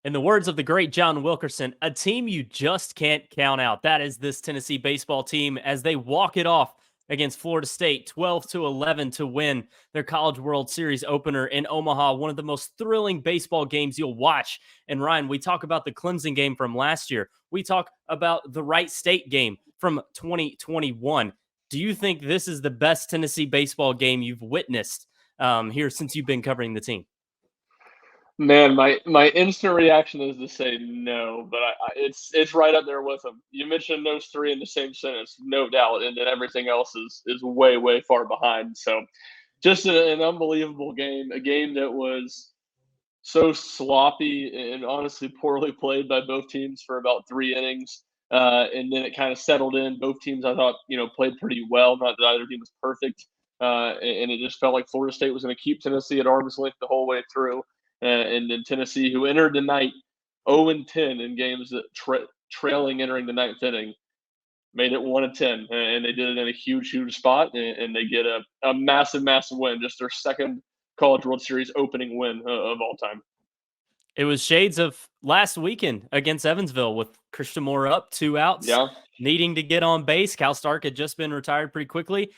In the words of the great John Wilkerson, a team you just can't count out. That is this Tennessee baseball team as they walk it off against Florida State 12-11 to win their College World Series opener in Omaha, one of the most thrilling baseball games you'll watch. And Ryan, we talk about the Clemson game from last year. We talk about the Wright State game from 2021. Do you think this is the best Tennessee baseball game you've witnessed here since you've been covering the team? Man, my instant reaction is to say no, but it's right up there with them. You mentioned those three in the same sentence, no doubt, and then everything else is way far behind. So, just an unbelievable game, a game that was so sloppy and honestly poorly played by both teams for about 3 innings, and then it kind of settled in. Both teams, I thought, played pretty well. Not that either team was perfect, and it just felt like Florida State was going to keep Tennessee at arm's length the whole way through. And then Tennessee, who entered the night 0-10 in games that trailing entering the ninth inning, made it 1-10, and they did it in a huge spot, and they get a massive win, just their second College World Series opening win of all time. It was shades of last weekend against Evansville with Christian Moore up 2 outs, Yeah, needing to get on base. Cal Stark had just been retired pretty quickly,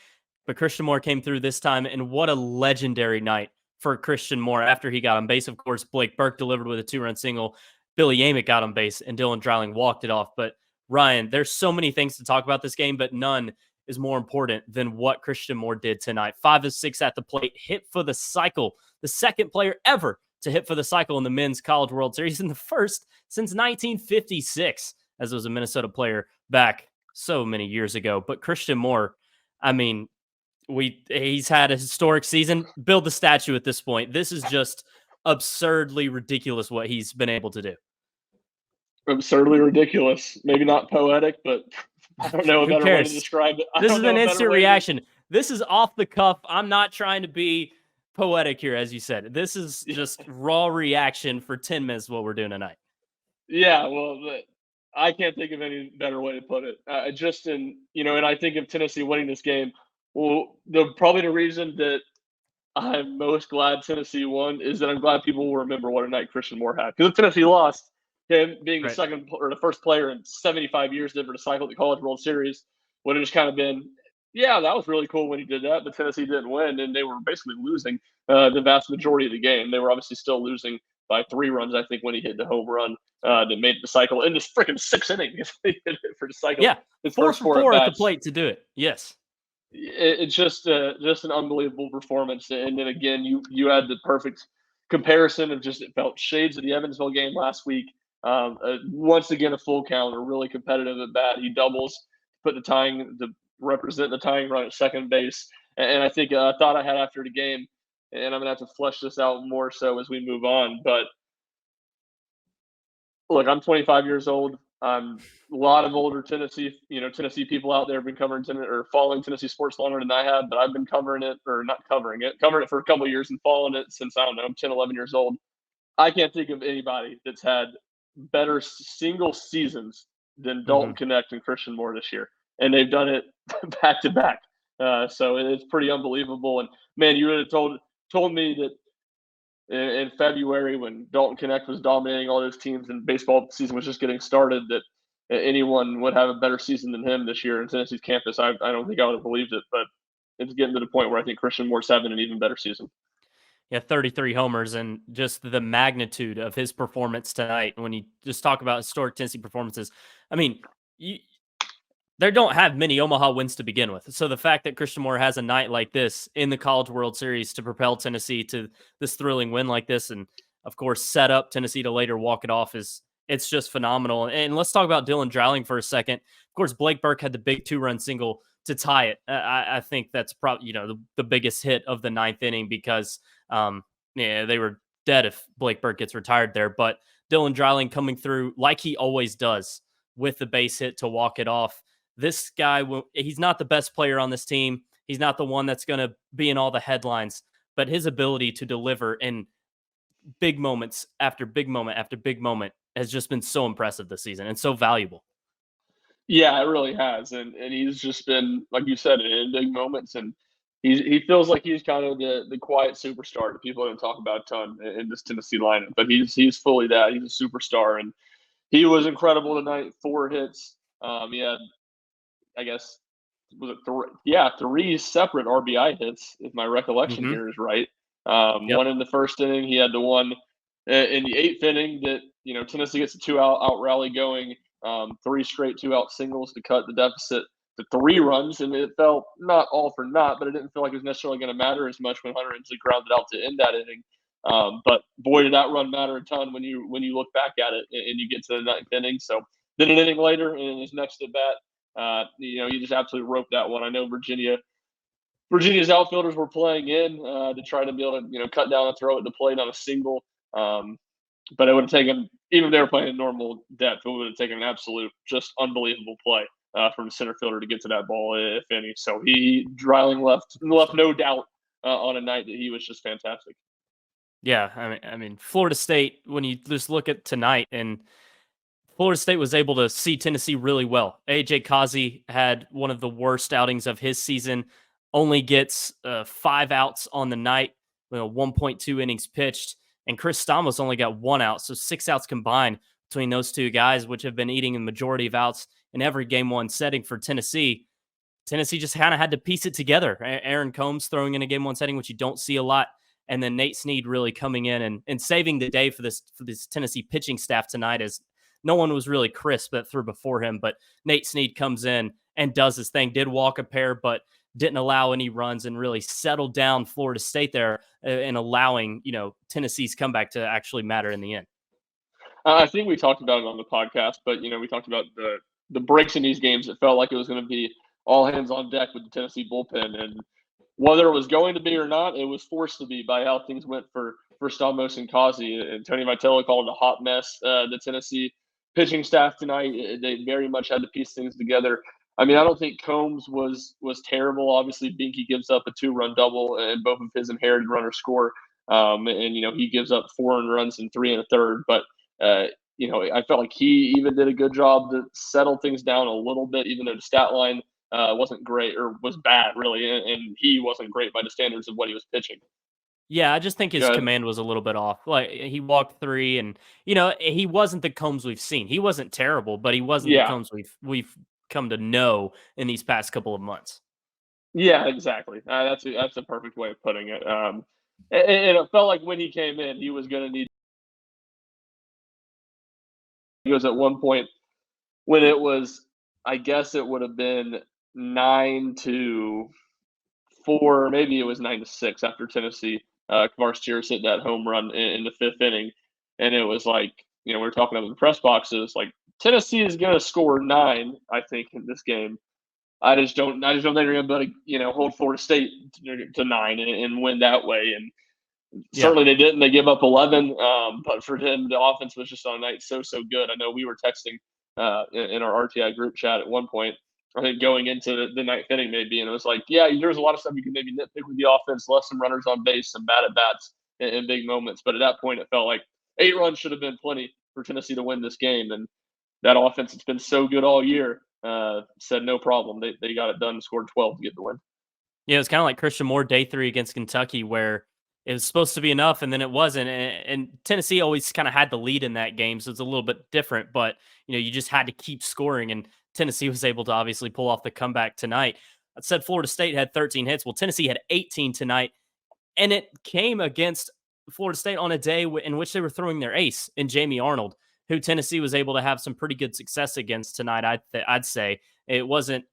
but Christian Moore came through this time, and what a legendary night for Christian Moore after he got on base. Of course, Blake Burke delivered with a 2-run single. Billy Amick got on base, and Dylan Dreiling walked it off. But Ryan, there's so many things to talk about this game, but none is more important than what Christian Moore did tonight. 5 of 6 at the plate, hit for the cycle, the second player ever to hit for the cycle in the Men's College World Series, and the first since 1956, as was a Minnesota player back so many years ago. But Christian Moore, I mean, he's had a historic season. Build the statue at this point. This is just absurdly ridiculous what he's been able to do. absurdly ridiculous. Maybe not poetic, but I don't know a Who better way to cares? describe it. I This don't is know an a better instant way to. reaction. This is off the cuff. I'm not trying to be poetic here, as you said. This is just raw reaction for 10 minutes, what we're doing tonight. Yeah, well, I can't think of any better way to put it. And I think of Tennessee winning this game. Well, probably the reason that I'm most glad Tennessee won is that I'm glad people will remember what a night Christian Moore had. Because if Tennessee lost, him being the Right. second or the first player in 75 years to ever cycle the College World Series would have just kind of been, yeah, that was really cool when he did that, but Tennessee didn't win, and they were basically losing the vast majority of the game. They were obviously still losing by 3 runs, I think, when he hit the home run that made the cycle in this freaking 6 innings. He hit it for the cycle. Yeah. His 4 first for four at 4 at the bats. plate to do it. Yes. It's just an unbelievable performance. And then again, you had the perfect comparison of just it felt shades of the Evansville game last week. Once again, a full count, a really competitive at bat. He doubles, put the tying to represent the tying run at second base. And I think a thought I had after the game, and I'm gonna have to flesh this out more so as we move on. But look, I'm 25 years old. A lot of older Tennessee people out there have been covering or following Tennessee sports longer than I have, but I've been covering it or not covering it for a couple of years and following it since I don't know, I'm 10, 11 years old. I can't think of anybody that's had better single seasons than Mm-hmm. Dalton Connect and Christian Moore this year, and they've done it back to back. So it's pretty unbelievable. And man, you would have told me that in February when Dalton Connect was dominating all those teams and baseball season was just getting started that anyone would have a better season than him this year in Tennessee's campus. I don't think I would have believed it, but it's getting to the point where I think Christian Moore's having an even better season. Yeah, 33 homers, and just the magnitude of his performance tonight. When you just talk about historic Tennessee performances, I mean, they don't have many Omaha wins to begin with. So the fact that Christian Moore has a night like this in the College World Series to propel Tennessee to this thrilling win like this, and of course set up Tennessee to later walk it off, it's just phenomenal. And let's talk about Dylan Dreiling for a second. Of course, Blake Burke had the big 2-run single to tie it. I think that's probably the biggest hit of the ninth inning because they were dead if Blake Burke gets retired there. But Dylan Dreiling coming through like he always does with the base hit to walk it off. This guy, he's not the best player on this team. He's not the one that's going to be in all the headlines, but his ability to deliver in big moments after big moment after big moment has just been so impressive this season and so valuable. Yeah, it really has, and he's just been like you said in big moments. And he feels like he's kind of the quiet superstar that people don't talk about a ton in this Tennessee lineup, but he's fully that. He's a superstar, and he was incredible tonight. 4 hits. He had, I guess, was it three? Yeah, three separate RBI hits, if my recollection Mhm. here is right. Yep. One in the first inning. He had the one in the eighth inning that Tennessee gets a two out rally going. Three straight 2-out singles to cut the deficit to 3 runs, and it felt not all for naught, but it didn't feel like it was necessarily going to matter as much when Hunter Ensley grounded out to end that inning. But boy, did that run matter a ton when you look back at it and you get to the ninth inning. So then an inning later in his next at bat, you just absolutely roped that one. I know Virginia's outfielders were playing in to try to be able to cut down and throw at the plate on a single. Um, but it would have taken, even if they were playing in normal depth, it would have taken an absolute, just unbelievable play from the center fielder to get to that ball, if any. So Dreiling left no doubt on a night that he was just fantastic. Yeah, I mean, Florida State. When you just look at tonight, and Florida State was able to see Tennessee really well. AJ Kazi had one of the worst outings of his season. Only gets 5 outs on the night, 1.2 innings pitched, and Chris Stamos only got 1 out. So 6 outs combined between those two guys, which have been eating the majority of outs in every game one setting for Tennessee. Tennessee just kind of had to piece it together. Aaron Combs throwing in a game one setting, which you don't see a lot, and then Nate Snead really coming in and saving the day for this Tennessee pitching staff tonight. As no one was really crisp that threw before him, but Nate Snead comes in and does his thing. Did walk a pair, but didn't allow any runs and really settled down Florida State there and allowing Tennessee's comeback to actually matter in the end. I think we talked about it on the podcast, but we talked about the breaks in these games. It felt like it was going to be all hands on deck with the Tennessee bullpen, and whether it was going to be or not, it was forced to be by how things went for Stamos and Kazi. And Tony Vitello called it a hot mess. The Tennessee pitching staff tonight, they very much had to piece things together. I mean, I don't think Combs was terrible. Obviously, Binky gives up a 2-run double, and both of his inherited runners score. And he gives up 4 earned runs and 3 and a third. But uh, I felt like he even did a good job to settle things down a little bit, even though the stat line wasn't great or was bad really, and he wasn't great by the standards of what he was pitching. Yeah, I just think his Good. command was a little bit off. Like he walked 3, and he wasn't the Combs we've seen. He wasn't terrible, but he wasn't the Yeah, Combs we've come to know in these past couple of months. yeah, exactly. That's a perfect way of putting it. And it felt like when he came in, he was going to need. He was at one point when it was, I guess it would have been 9-4, maybe it was 9-6 after Tennessee. Kvarschiers hit that home run in the fifth inning, and it was like we were talking about the press boxes. Like Tennessee is going to score 9, I think, in this game. I just don't think they're going to be able to hold Florida State to 9 and win that way. And Yeah. certainly they didn't. They give up 11, but for them, the offense was just on a night so good. I know we were texting in our RTI group chat at one point. I think going into the ninth inning maybe, and it was like, yeah, there's a lot of stuff you can maybe nitpick with the offense, less some runners on base, some bad at bats in big moments. But at that point, it felt like 8 runs should have been plenty for Tennessee to win this game, and that offense that's been so good all year said no problem. They got it done and scored 12 to get the win. Yeah, it was kind of like Christian Moore day 3 against Kentucky, where it was supposed to be enough and then it wasn't. And Tennessee always kind of had the lead in that game, so it's a little bit different. But you just had to keep scoring, and Tennessee was able to obviously pull off the comeback tonight. I said Florida State had 13 hits. Well, Tennessee had 18 tonight, and it came against Florida State on a day in which they were throwing their ace in Jamie Arnold, who Tennessee was able to have some pretty good success against tonight. I'd say it wasn't,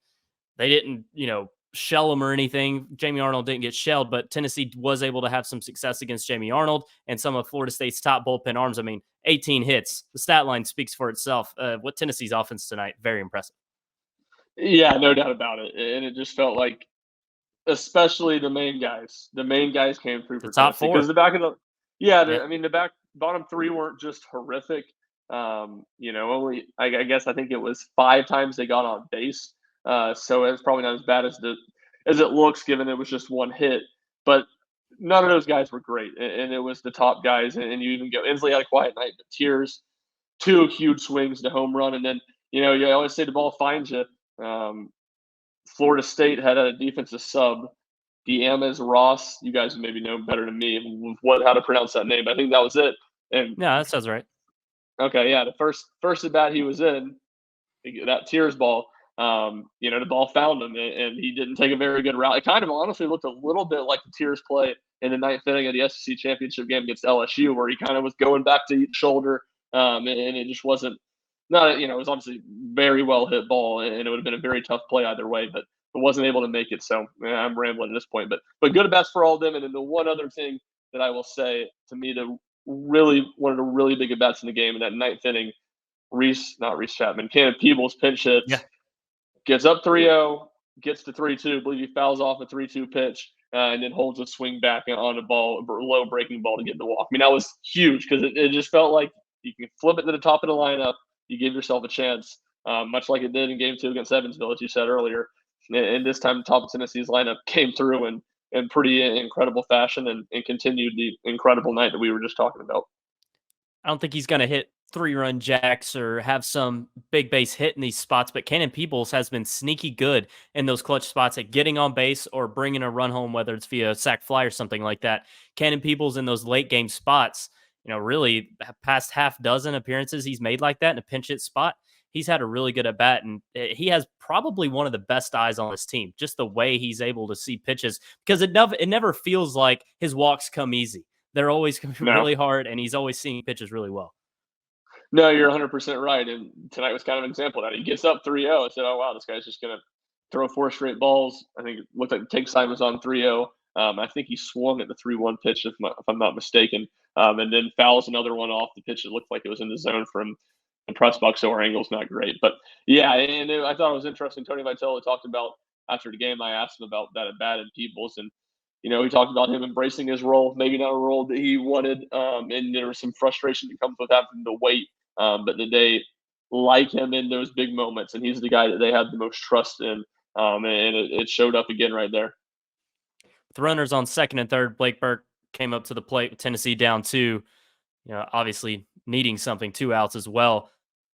they didn't shell him or anything. Jamie Arnold didn't get shelled, but Tennessee was able to have some success against Jamie Arnold and some of Florida State's top bullpen arms. I mean, 18 hits. The stat line speaks for itself. What Tennessee's offense tonight, very impressive. Yeah, no doubt about it. And it just felt like, especially the main guys. The main guys came through The for top Tennessee because four. the back of the yeah, Yeah. I mean the bottom three weren't just horrific. Only I guess I think it was 5 times they got on base. So it's probably not as bad as it looks, given it was just one hit. But none of those guys were great, and it was the top guys. And you even go Inslee had a quiet night, but Tears 2 huge swings to home run, and then you always say the ball finds you. Um, Florida State had a defensive sub Diamez Ross. You guys maybe know better than me how to pronounce that name. But I think that was it. And Yeah, that sounds right. okay, yeah, the first at bat he was in, that Tears ball, the ball found him, and he didn't take a very good route. It kind of honestly looked a little bit like the Tears play in the ninth inning of the SEC championship game against LSU, where he kind of was going back to each shoulder, and it just wasn't not it was obviously very well hit ball, and it would have been a very tough play either way, but it wasn't able to make it. So I'm rambling at this point, but good at bats for all of them. And then the one other thing that I will say, to me, the really one of the really big at bats in the game in that ninth inning, not Reese Chapman, Cannon Peebles pinch Yeah. hits, gets up 3-0, gets to 3-2. I believe he fouls off a 3-2 pitch, and then holds a swing back on a ball, low breaking ball to get the walk. I mean, that was huge because it just felt like you can flip it to the top of the lineup. You give yourself a chance, much like it did in Game 2 against Evansville, as you said earlier. And this time, the top of Tennessee's lineup came through in pretty incredible fashion and continued the incredible night that we were just talking about. I don't think he's going to hit 3-run jacks or have some big base hit in these spots, but Cannon Peebles has been sneaky good in those clutch spots at getting on base or bringing a run home, whether it's via sac fly or something like that. Cannon Peebles in those late game spots, really past half dozen appearances he's made like that in a pinch hit spot. He's had a really good at bat, and he has probably one of the best eyes on this team. Just the way he's able to see pitches, because it never feels like his walks come easy. They're always going to be No, really hard, and he's always seeing pitches really well. No, you're 100% right. And tonight was kind of an example of that. He gets up 3-0. I said, oh, wow, this guy's just going to throw four straight balls. I think it looked like the take sign was on 3-0. I think he swung at the 3-1 pitch, if I'm not mistaken, and then fouls another one off the pitch. It looked like it was in the zone from the press box, so our angle's not great. But yeah, and I thought it was interesting. Tony Vitello talked about after the game. I asked him about that at bat and Peebles, and he talked about him embracing his role, maybe not a role that he wanted, and there was some frustration that comes with having to wait, but that they like him in those big moments, and he's the guy that they have the most trust in, and it showed up again right there. With runners on second and third, Blake Burke came up to the plate with Tennessee down two. Obviously needing something, 2 outs as well.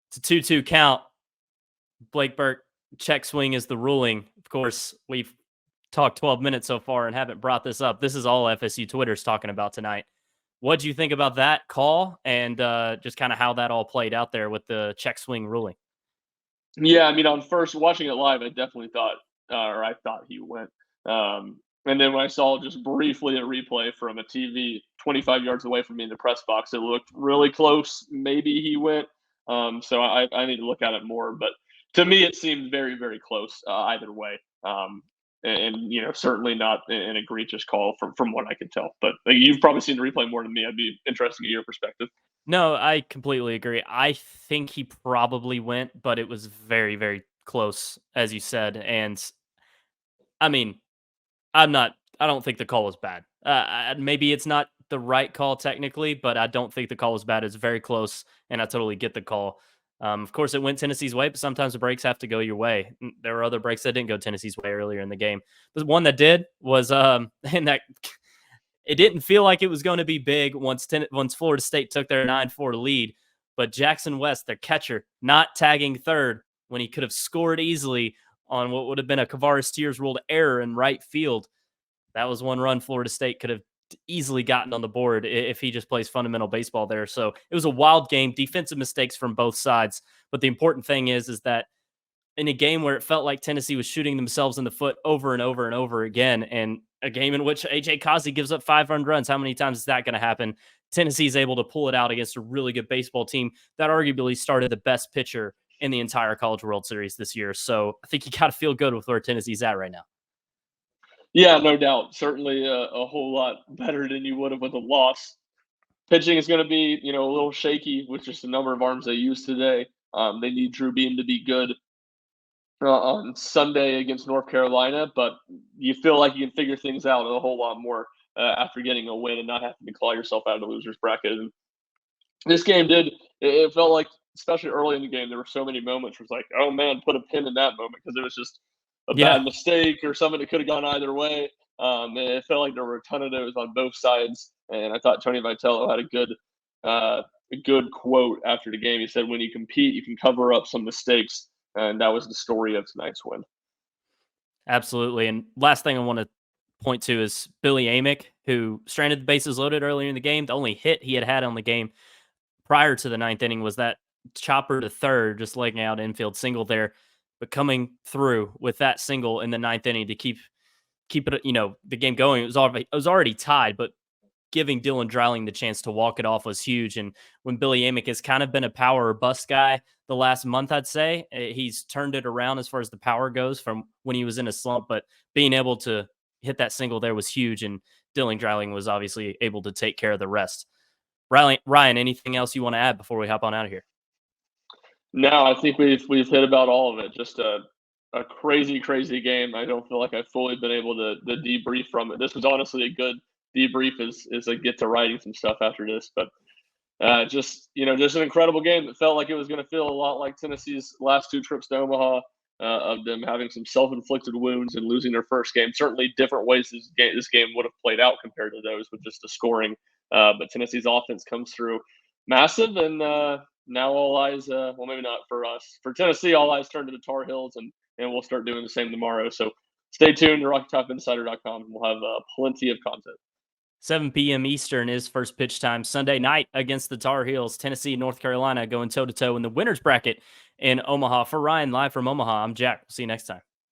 It's a 2-2 count. Blake Burke check swing is the ruling. Of course, we've talked 12 minutes so far and haven't brought this up. This is all FSU Twitter's talking about tonight. What do you think about that call and just kind of how that all played out there with the check swing ruling? Yeah, I mean, on first watching it live, I definitely thought, or I thought he went. And then when I saw just briefly a replay from a TV 25 yards away from me in the press box, it looked really close. Maybe he went. So I need to look at it more. But to me, it seemed very, very close either way. And certainly not an egregious call from what I could tell. But you've probably seen the replay more than me. I'd be interested to get your perspective. No, I completely agree. I think he probably went, but it was very, very close, as you said. And I mean, I don't think the call was bad. Maybe it's not the right call technically, but I don't think the call was bad. It's very close, and I totally get the call. Of course, it went Tennessee's way, but sometimes the breaks have to go your way. There were other breaks that didn't go Tennessee's way earlier in the game. The one that did was, and that it didn't feel like it was going to be big once Florida State took their 9-4 lead, but Jackson West, their catcher, not tagging third when he could have scored easily on what would have been a Kavaris Tears ruled error in right field. That was one run Florida State could have easily gotten on the board if he just plays fundamental baseball there. So it was a wild game, defensive mistakes from both sides. But the important thing is that in a game where it felt like Tennessee was shooting themselves in the foot over and over and over again, and a game in which AJ Causey gives up 5 earned runs, how many times is that going to happen? Tennessee is able to pull it out against a really good baseball team that arguably started the best pitcher in the entire College World Series this year. So I think you got to feel good with where Tennessee's at right now. Yeah, no doubt. Certainly a whole lot better than you would have with a loss. Pitching is going to be, a little shaky with just the number of arms they use today. They need Drew Beam to be good on Sunday against North Carolina, but you feel like you can figure things out a whole lot more after getting a win and not having to claw yourself out of the loser's bracket. And this game it felt like, especially early in the game, there were so many moments where it's like, oh man, put a pin in that moment because it was just a Yeah, bad mistake or something that could have gone either way. And it felt like there were a ton of those on both sides. And I thought Tony Vitello had a good quote after the game. He said, "When you compete, you can cover up some mistakes," and that was the story of tonight's win. absolutely. And last thing I want to point to is Billy Amick, who stranded the bases loaded earlier in the game. The only hit he had on the game prior to the ninth inning was that chopper to third, just laying out infield single there, but coming through with that single in the ninth inning to keep it, the game going. It was already tied, but giving Dylan Dreiling the chance to walk it off was huge. And when Billy Amick has kind of been a power or bust guy the last month, I'd say he's turned it around as far as the power goes from when he was in a slump. But being able to hit that single there was huge, and Dylan Dreiling was obviously able to take care of the rest. Ryan, anything else you want to add before we hop on out of here? No, I think we've hit about all of it. Just a crazy, crazy game. I don't feel like I've fully been able to debrief from it. This was honestly a good debrief as I get to writing some stuff after this. But just just an incredible game that felt like it was going to feel a lot like Tennessee's last two trips to Omaha, of them having some self-inflicted wounds and losing their first game. Certainly, different ways this game would have played out compared to those with just the scoring. But Tennessee's offense comes through massive, and now all eyes. Well, maybe not for us. For Tennessee, all eyes turn to the Tar Heels, and we'll start doing the same tomorrow. So stay tuned to RockyTopInsider.com, and we'll have plenty of content. 7 p.m. Eastern is first pitch time Sunday night against the Tar Heels. Tennessee and North Carolina going toe to toe in the winners bracket in Omaha. For Ryan, live from Omaha, I'm Jack. We'll see you next time.